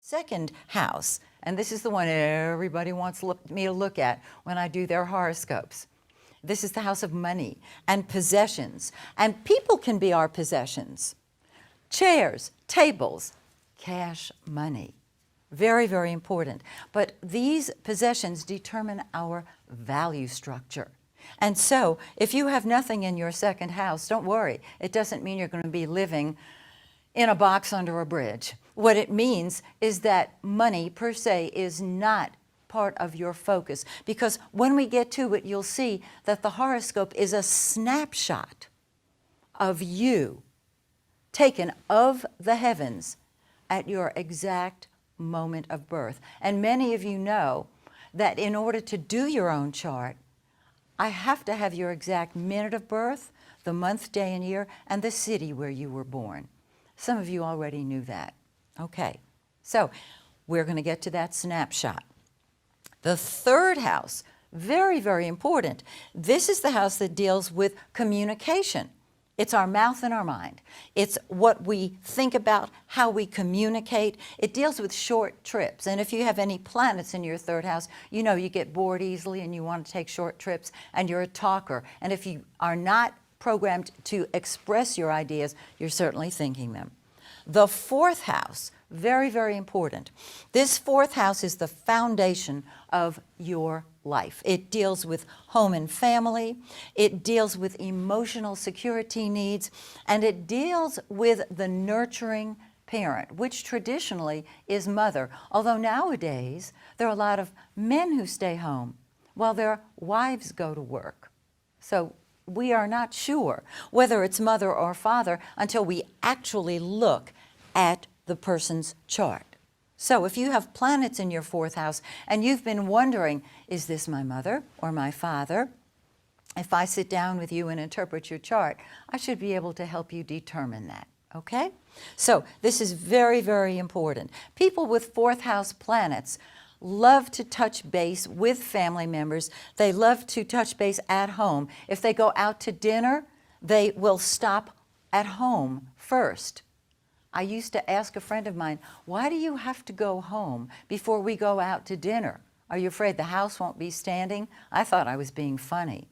Second house, and this is the one everybody wants me to look at when I do their horoscopes. This is the house of money and possessions, and people can be our possessions. Chairs, tables, cash money. Very, very important. But these possessions determine our value structure. And so, if you have nothing in your second house, don't worry. It doesn't mean you're going to be living in a box under a bridge. What it means is that money per se is not part of your focus, because when we get to it, you'll see that the horoscope is a snapshot of you taken of the heavens at your exact moment of birth. And many of you know that in order to do your own chart, I have to have your exact minute of birth, the month, day, and year, and the city where you were born. Some of you already knew that. Okay, so we're going to get to that snapshot. The third house, very, very important. This is the house that deals with communication. It's our mouth and our mind. It's what we think about, how we communicate. It deals with short trips. And if you have any planets in your third house, you know you get bored easily and you want to take short trips, and you're a talker. And if you are not programmed to express your ideas, you're certainly thinking them. The fourth house, very, very important. This fourth house is the foundation of your life. It deals with home and family, it deals with emotional security needs, and it deals with the nurturing parent, which traditionally is mother. Although nowadays, there are a lot of men who stay home while their wives go to work. So we are not sure whether it's mother or father until we actually look at the person's chart. So if you have planets in your fourth house and you've been wondering, is this my mother or my father? If I sit down with you and interpret your chart, I should be able to help you determine that, okay? So this is very, very important. People with fourth house planets love to touch base with family members. They love to touch base at home. If they go out to dinner, they will stop at home first. I used to ask a friend of mine, why do you have to go home before we go out to dinner? Are you afraid the house won't be standing? I thought I was being funny.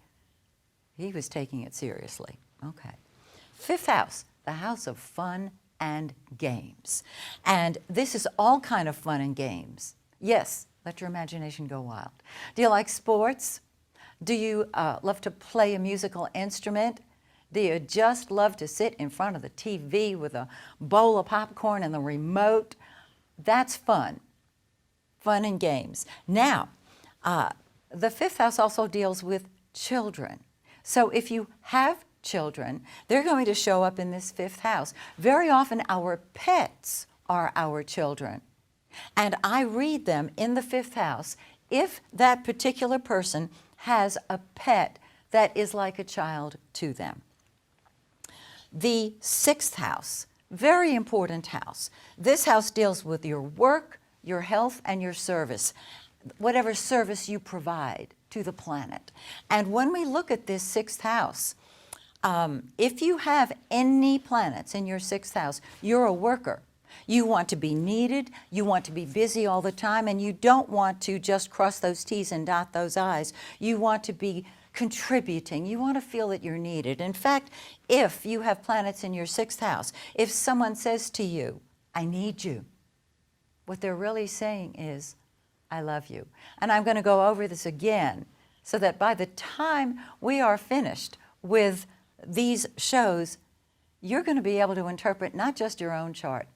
He was taking it seriously. Okay. Fifth house, the house of fun and games. And this is all kind of fun and games. Yes, let your imagination go wild. Do you like sports? Do you love to play a musical instrument? Do you just love to sit in front of the TV with a bowl of popcorn and the remote? That's fun. Fun and games. Now, the fifth house also deals with children. So if you have children, they're going to show up in this fifth house. Very often our pets are our children. And I read them in the fifth house if that particular person has a pet that is like a child to them. The sixth house, very important house. This house deals with your work, your health, and your service, whatever service you provide to the planet. And when we look at this sixth house, if you have any planets in your sixth house, you're a worker. You want to be needed, you want to be busy all the time, and you don't want to just cross those T's and dot those I's. You want to be contributing. You want to feel that you're needed. In fact, if you have planets in your sixth house, if someone says to you, I need you, what they're really saying is, I love you. And I'm going to go over this again so that by the time we are finished with these shows, you're going to be able to interpret not just your own chart,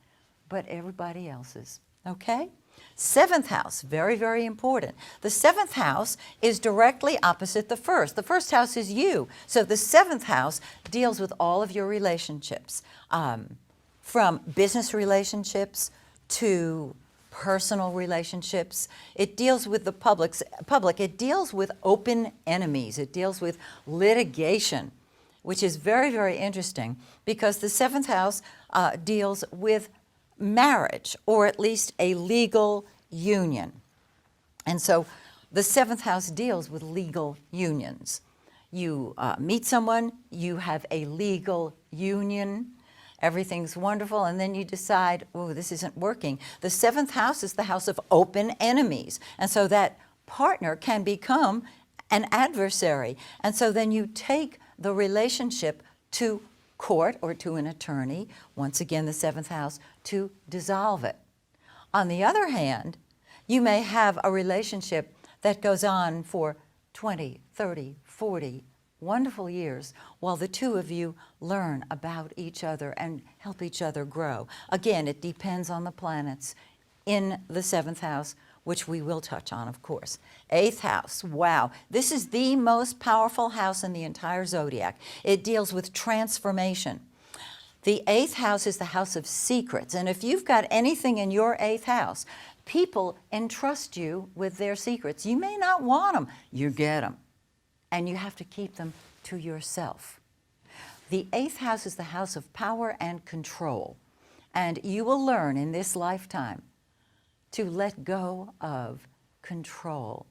but everybody else's. Okay? Seventh house, very, very important. The seventh house is directly opposite the first. The first house is you. So the seventh house deals with all of your relationships, from business relationships to personal relationships. It deals with the public. It deals with open enemies. It deals with litigation, which is very, very interesting because the seventh house deals with marriage, or at least a legal union. And so the seventh house deals with legal unions. You meet someone, you have a legal union, everything's wonderful, and then you decide, oh, this isn't working. The seventh house is the house of open enemies, and so that partner can become an adversary. And so then you take the relationship to court or to an attorney, once again the seventh house, to dissolve it. On the other hand, you may have a relationship that goes on for 20, 30, 40 wonderful years while the two of you learn about each other and help each other grow. Again, it depends on the planets in the seventh house, which we will touch on, of course. Eighth house, wow. This is the most powerful house in the entire zodiac. It deals with transformation. The eighth house is the house of secrets, and if you've got anything in your eighth house, people entrust you with their secrets. You may not want them, you get them, and you have to keep them to yourself. The eighth house is the house of power and control, and you will learn in this lifetime to let go of control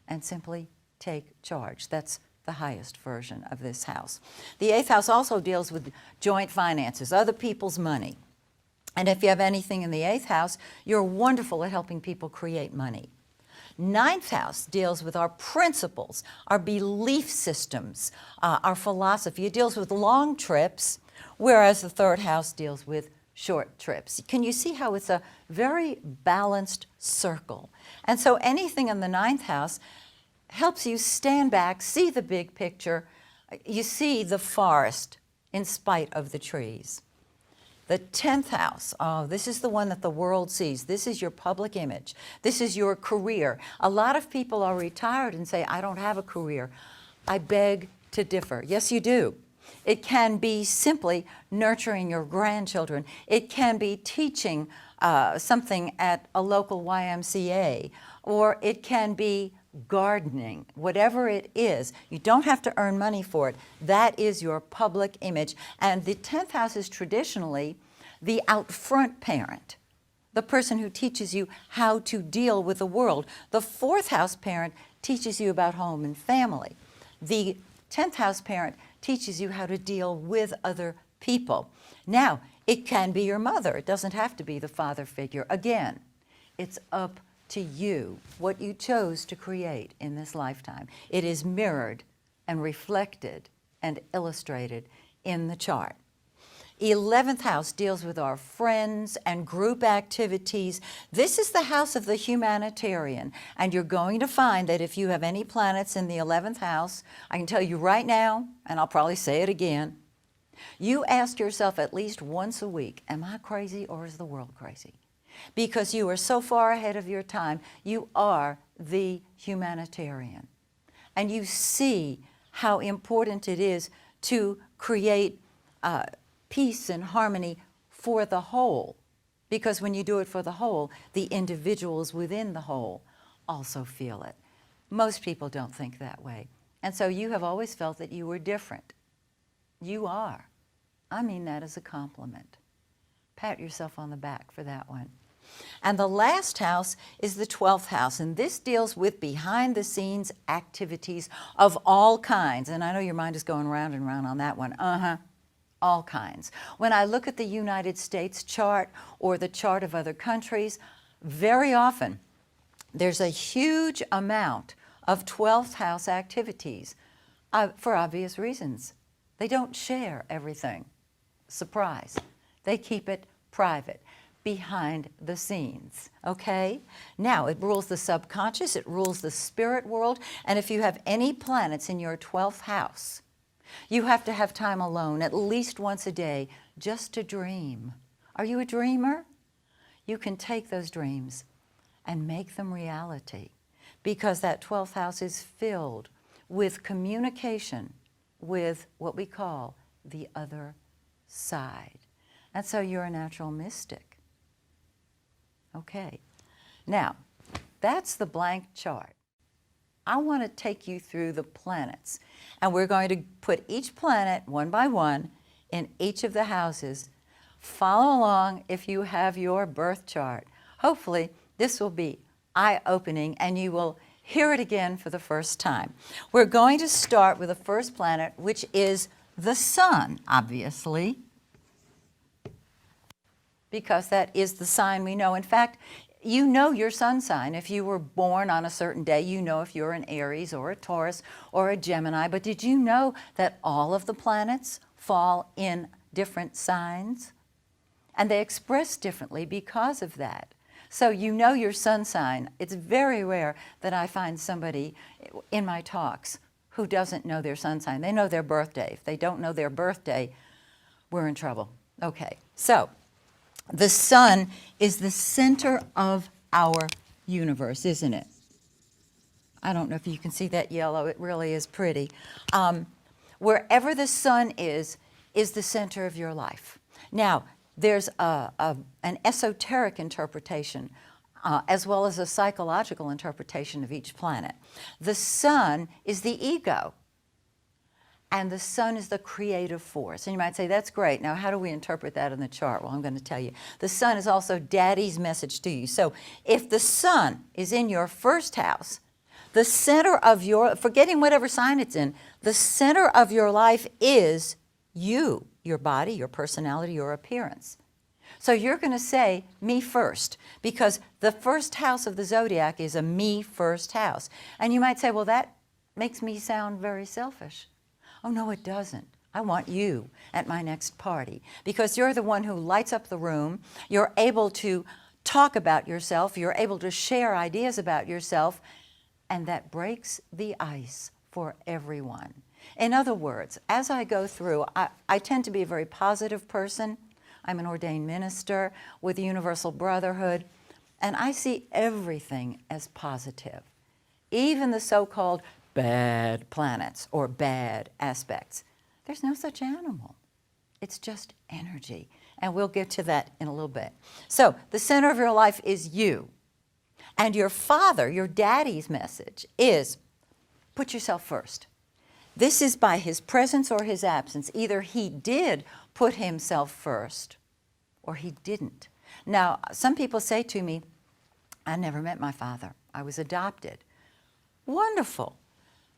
and simply take charge. That's the highest version of this house. The eighth house also deals with joint finances, other people's money. And if you have anything in the eighth house, you're wonderful at helping people create money. Ninth house deals with our principles, our belief systems, our philosophy. It deals with long trips, whereas the third house deals with short trips. Can you see how it's a very balanced circle? And so anything in the ninth house helps you stand back, see the big picture. You see the forest in spite of the trees. The 10th house, oh, this is the one that the world sees. This is your public image. This is your career. A lot of people are retired and say, I don't have a career. I beg to differ. Yes, you do. It can be simply nurturing your grandchildren. It can be teaching something at a local YMCA, or it can be gardening. Whatever it is, you don't have to earn money for it. That is your public image. And the 10th house is traditionally the out front parent, the person who teaches you how to deal with the world. The 4th house parent teaches you about home and family. The 10th house parent teaches you how to deal with other people. Now, it can be your mother. It doesn't have to be the father figure. Again, it's up to you what you chose to create in this lifetime. It is mirrored and reflected and illustrated in the chart. 11th house deals with our friends and group activities. This is the house of the humanitarian, and you're going to find that if you have any planets in the 11th house, I can tell you right now, and I'll probably say it again, you ask yourself at least once a week, am I crazy or is the world crazy? Because you are so far ahead of your time. You are the humanitarian, and you see how important it is to create peace and harmony for the whole, because when you do it for the whole, the individuals within the whole also feel it. Most people don't think that way, and so you have always felt that you were different. You are. I mean that as a compliment. Pat yourself on the back for that one. And the last house is the 12th house, and this deals with behind-the-scenes activities of all kinds. And I know your mind is going round and round on that one. All kinds. When I look at the United States chart or the chart of other countries, very often there's a huge amount of 12th house activities for obvious reasons. They don't share everything. Surprise. They keep it private, behind the scenes, okay? Now, it rules the subconscious, it rules the spirit world, and if you have any planets in your 12th house, you have to have time alone at least once a day just to dream. Are you a dreamer? You can take those dreams and make them reality, because that 12th house is filled with communication with what we call the other side. And so you're a natural mystic. Okay, now that's the blank chart. I want to take you through the planets, and we're going to put each planet one by one in each of the houses. Follow along if you have your birth chart. Hopefully this will be eye-opening and you will hear it again for the first time. We're going to start with the first planet, which is the sun, obviously. because that is the sign we know. In fact, you know your sun sign. If you were born on a certain day, you know if you're an Aries or a Taurus or a Gemini. But did you know that all of the planets fall in different signs? And they express differently because of that. So you know your sun sign. It's very rare that I find somebody in my talks who doesn't know their sun sign. They know their birthday. If they don't know their birthday, we're in trouble. Okay, so the sun is the center of our universe, isn't it? I don't know if you can see that yellow. It really is pretty. Wherever the sun is the center of your life. Now, there's an esoteric interpretation as well as a psychological interpretation of each planet. The sun is the ego, and the sun is the creative force. And you might say, that's great. Now, how do we interpret that in the chart? Well, I'm going to tell you. The sun is also Daddy's message to you. So if the sun is in your first house, the center of your, forgetting whatever sign it's in, the center of your life is you, your body, your personality, your appearance. So you're going to say, me first, because the first house of the zodiac is a me first house. And you might say, well, that makes me sound very selfish. Oh, no, it doesn't. I want you at my next party because you're the one who lights up the room. You're able to talk about yourself. You're able to share ideas about yourself, and that breaks the ice for everyone. In other words, as I go through, I tend to be a very positive person. I'm an ordained minister with the Universal Brotherhood, and I see everything as positive, even the so-called bad planets or bad aspects. There's no such animal. It's just energy. And we'll get to that in a little bit. So the center of your life is you. And your father, your daddy's message is put yourself first. This is by his presence or his absence. Either he did put himself first or he didn't. Now, some people say to me, I never met my father. I was adopted. Wonderful.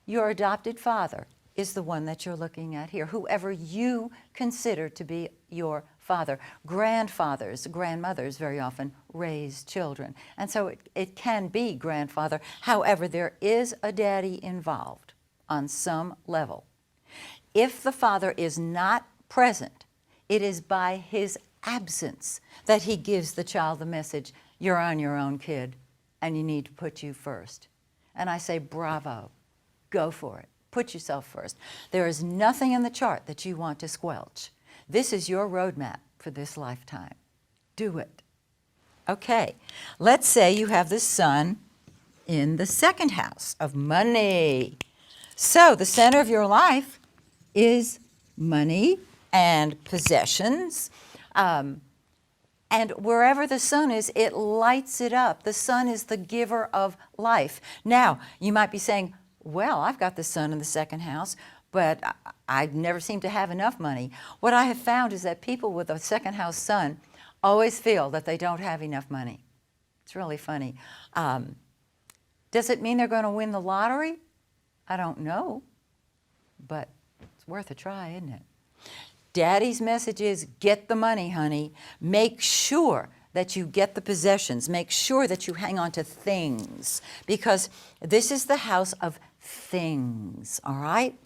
Your adopted father is the one that you're looking at here, whoever you consider to be your father. Grandfathers, grandmothers very often raise children. And so it can be grandfather. However, there is a daddy involved on some level. If the father is not present, it is by his absence that he gives the child the message, you're on your own, kid, and you need to put you first. And I say, bravo. Go for it. Put yourself first. There is nothing in the chart that you want to squelch. This is your roadmap for this lifetime. Do it. Okay, let's say you have the sun in the second house of money. So the center of your life is money and possessions. And wherever the sun is, it lights it up. The sun is the giver of life. Now, you might be saying, well, I've got the sun in the second house, but I never seem to have enough money. What I have found is that people with a second house sun always feel that they don't have enough money. It's really funny. Does it mean they're going to win the lottery? I don't know, but it's worth a try, isn't it? Daddy's message is, get the money, honey. Make sure that you get the possessions. Make sure that you hang on to things, because this is the house of things, all right?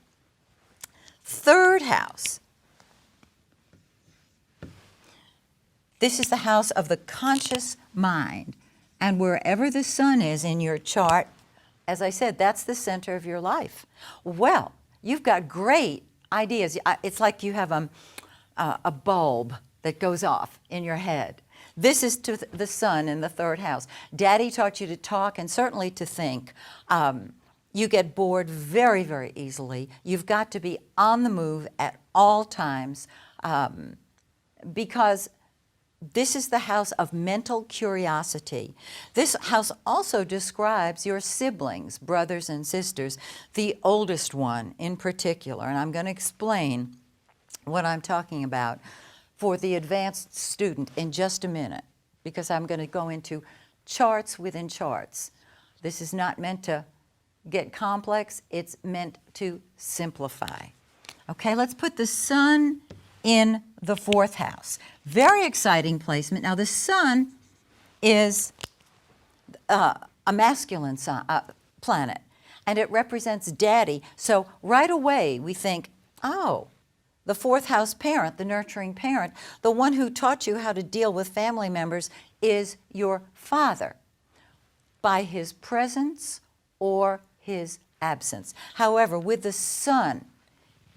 Third house. This is the house of the conscious mind. And wherever the sun is in your chart, as I said, that's the center of your life. Well, you've got great ideas. It's like you have a bulb that goes off in your head. This is to the sun in the third house. Daddy taught you to talk and certainly to think. You get bored very, very easily. You've got to be on the move at all times because this is the house of mental curiosity. This house also describes your siblings, brothers and sisters, the oldest one in particular. And I'm going to explain what I'm talking about for the advanced student in just a minute, because I'm going to go into charts within charts. This is not meant to get complex. It's meant to simplify. Okay, let's put the sun in the 4th house. Very exciting placement. Now, the sun is a masculine planet, and it represents daddy. So right away we think, oh, the 4th house parent, the nurturing parent, the one who taught you how to deal with family members is your father by his presence or his absence. However, with the sun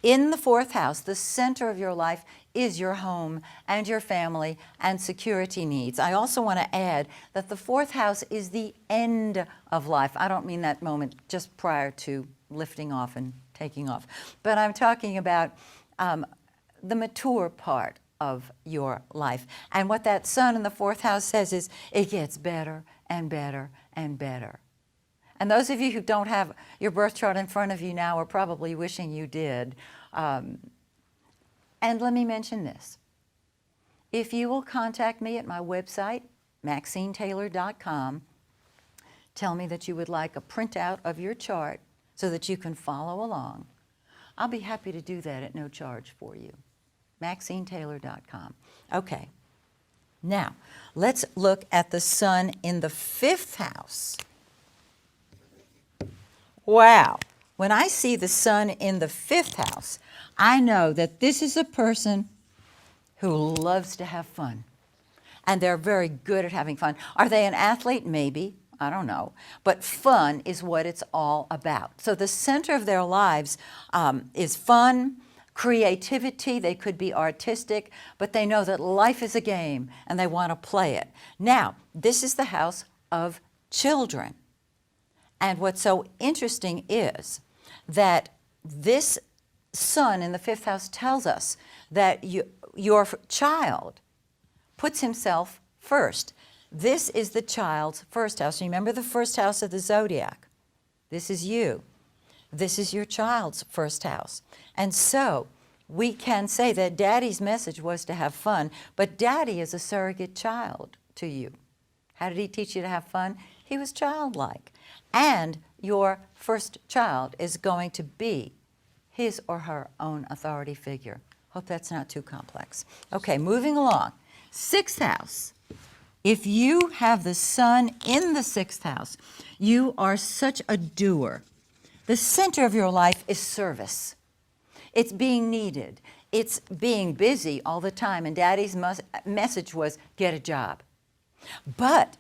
in the 4th house, the center of your life is your home and your family and security needs. I also want to add that the 4th house is the end of life. I don't mean that moment just prior to lifting off and taking off, but I'm talking about the mature part of your life. And what that sun in the 4th house says is it gets better and better and better. And those of you who don't have your birth chart in front of you now are probably wishing you did. And let me mention this. If you will contact me at my website, MaxineTaylor.com, tell me that you would like a printout of your chart so that you can follow along, I'll be happy to do that at no charge for you. MaxineTaylor.com. Okay. Now, let's look at the sun in the 5th house. Wow. When I see the sun in the 5th house, I know that this is a person who loves to have fun. And they're very good at having fun. Are they an athlete? Maybe. I don't know. But fun is what it's all about. So the center of their lives is fun, creativity. They could be artistic, but they know that life is a game and they want to play it. Now, this is the house of children. And what's so interesting is that this sun in the 5th house tells us that your child puts himself first. This is the child's 1st house. Remember the 1st house of the zodiac. This is you. This is your child's 1st house. And so we can say that daddy's message was to have fun, but daddy is a surrogate child to you. How did he teach you to have fun? He was childlike. And your first child is going to be his or her own authority figure. Hope that's not too complex. Okay, moving along. 6th house. If you have the sun in the 6th house, you are such a doer. The center of your life is service. It's being needed. It's being busy all the time. And daddy's message was, get a job. But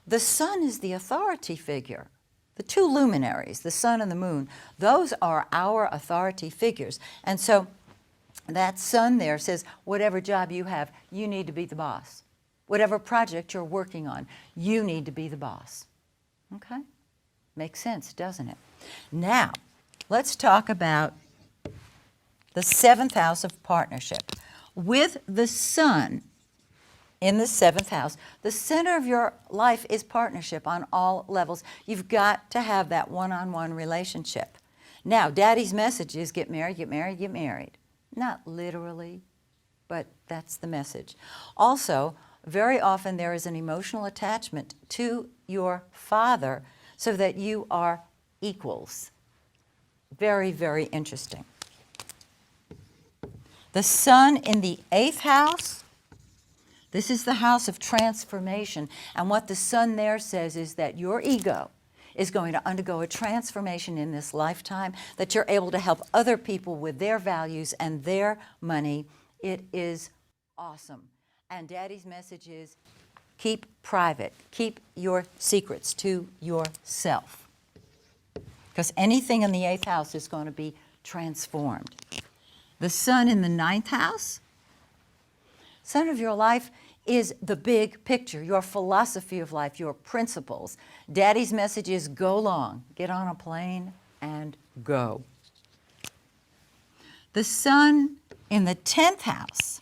the sun is the authority figure. The two luminaries, the sun and the moon, those are our authority figures. And so that sun there says, whatever job you have, you need to be the boss. Whatever project you're working on, you need to be the boss. Okay? Makes sense, doesn't it? Now, let's talk about the 7th house of partnership. With the sun in the 7th house, the center of your life is partnership on all levels. You've got to have that one-on-one relationship. Now, daddy's message is get married, get married, get married. Not literally, but that's the message. Also, very often there is an emotional attachment to your father so that you are equals. Very, very interesting. The sun in the 8th house, this is the house of transformation. And what the sun there says is that your ego is going to undergo a transformation in this lifetime, that you're able to help other people with their values and their money. It is awesome. And daddy's message is keep private. Keep your secrets to yourself. Because anything in the 8th house is going to be transformed. The sun in the 9th house, center of your life is the big picture, your philosophy of life, your principles. Daddy's message is go long, get on a plane and go. The sun in the 10th house,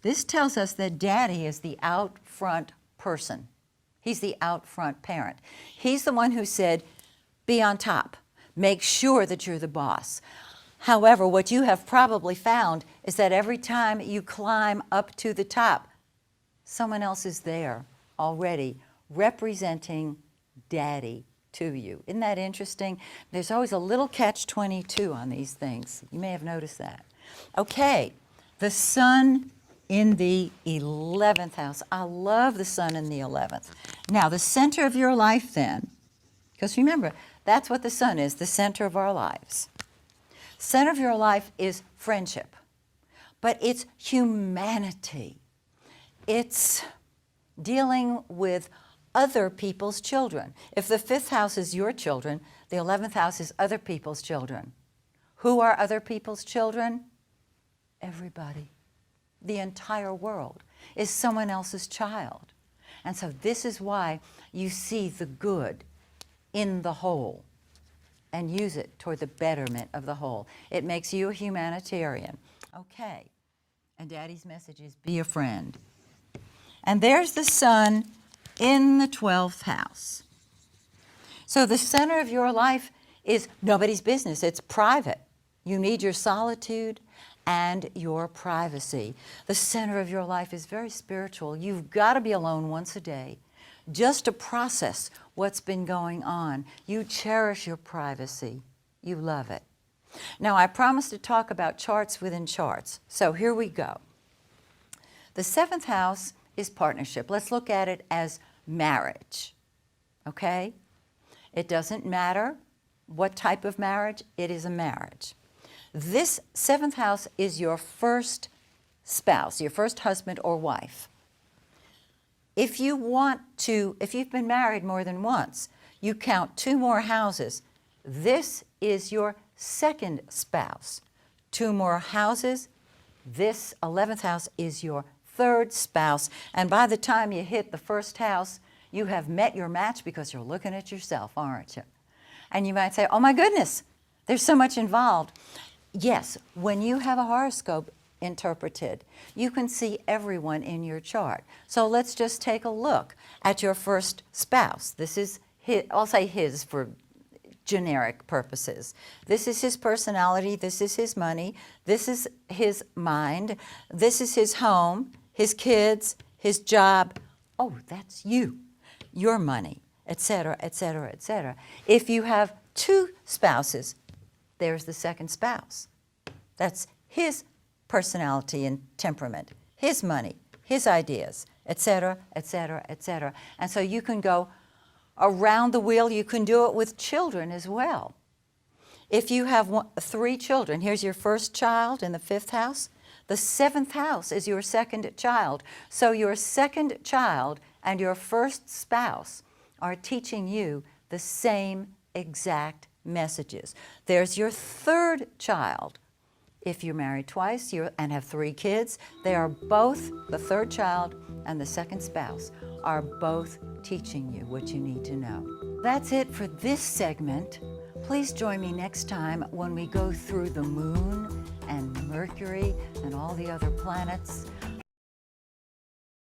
this tells us that daddy is the out front person. He's the out front parent. He's the one who said, be on top. Make sure that you're the boss. However, what you have probably found is that every time you climb up to the top, someone else is there already representing daddy to you. Isn't that interesting? There's always a little catch-22 on these things. You may have noticed that. Okay, The sun in the 11th house. I love the sun in the 11th. Now, the center of your life then, because remember, that's what the sun is, the center of our lives. Center of your life is friendship, but it's humanity. It's dealing with other people's children. If the 5th house is your children, the 11th house is other people's children. Who are other people's children? Everybody. The entire world is someone else's child. And so this is why you see the good in the whole and use it toward the betterment of the whole. It makes you a humanitarian. Okay. And Daddy's message is be a friend. And there's the sun in the 12th house. So the center of your life is nobody's business. It's private. You need your solitude and your privacy. The center of your life is very spiritual. You've got to be alone once a day just to process what's been going on. You cherish your privacy. You love it. Now, I promised to talk about charts within charts. So here we go. The 7th house is partnership. Let's look at it as marriage. Okay? It doesn't matter what type of marriage, it is a marriage. This 7th house is your first spouse, your first husband or wife. If you've been married more than once, you count 2 more houses. This is your second spouse. 2 more houses. This 11th house is your third spouse. And by the time you hit the first house, you have met your match because you're looking at yourself, aren't you? And you might say, oh my goodness, there's so much involved. Yes, when you have a horoscope interpreted, you can see everyone in your chart. So let's just take a look at your first spouse. This is his, I'll say his for generic purposes. This is his personality, this is his money, this is his mind, this is his home, his kids, his job. Oh, that's you, your money, etc., etc., etc. If you have 2 spouses, there's the second spouse. That's his personality and temperament, his money, his ideas, etc., etc., etc. And so you can go around the wheel. You can do it with children as well. If you have 3 children, here's your first child in the 5th house. The 7th house is your second child. So your second child and your first spouse are teaching you the same exact messages. There's your third child. If you're married twice and have 3 kids, they are both, the third child and the second spouse, are both teaching you what you need to know. That's it for this segment. Please join me next time when we go through the moon and Mercury and all the other planets.